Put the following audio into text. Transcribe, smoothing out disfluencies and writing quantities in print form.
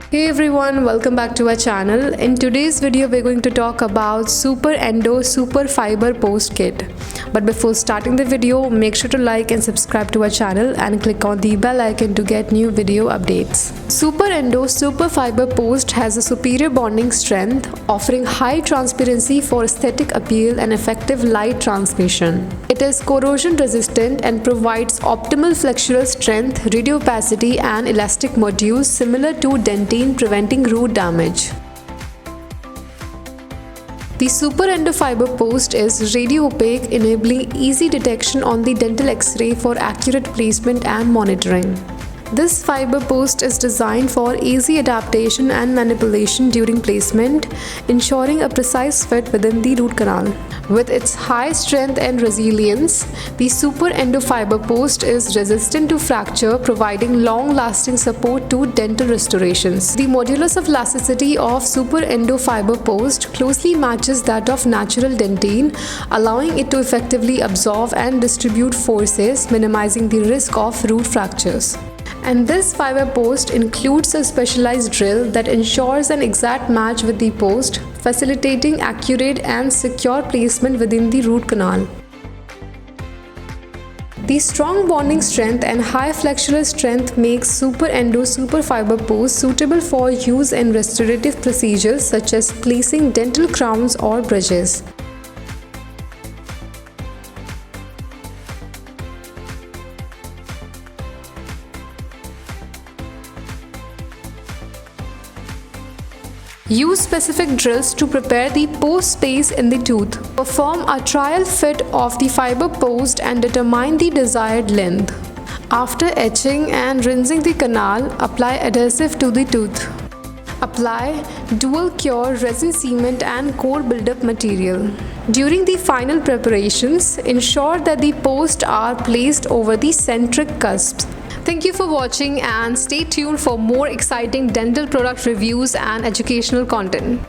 Hey everyone, welcome back to our channel. In today's video, we're going to talk about SuperEndo Super Fiber Post Kit. But before starting the video, make sure to like and subscribe to our channel and click on the bell icon to get new video updates. SuperEndo Super Fiber Post has a superior bonding strength, offering high transparency for aesthetic appeal and effective light transmission. It is corrosion resistant and provides optimal flexural strength, radiopacity and elastic modulus similar to dentin, preventing root damage. The SuperEndo Fiber Post is radiopaque, enabling easy detection on the dental X-ray for accurate placement and monitoring. This fiber post is designed for easy adaptation and manipulation during placement, ensuring a precise fit within the root canal. With its high strength and resilience, the SuperEndo Fiber Post is resistant to fracture, providing long-lasting support to dental restorations. The modulus of elasticity of SuperEndo Fiber Post closely matches that of natural dentin, allowing it to effectively absorb and distribute forces, minimizing the risk of root fractures. And this fiber post includes a specialized drill that ensures an exact match with the post, facilitating accurate and secure placement within the root canal. The strong bonding strength and high flexural strength makes SuperEndo Super Fiber Post suitable for use in restorative procedures such as placing dental crowns or bridges. Use specific drills to prepare the post space in the tooth. Perform a trial fit of the fiber post and determine the desired length. After etching and rinsing the canal, apply adhesive to the tooth. Apply dual cure resin cement and core buildup material. During the final preparations, ensure that the posts are placed over the centric cusps. Thank you for watching and stay tuned for more exciting dental product reviews and educational content.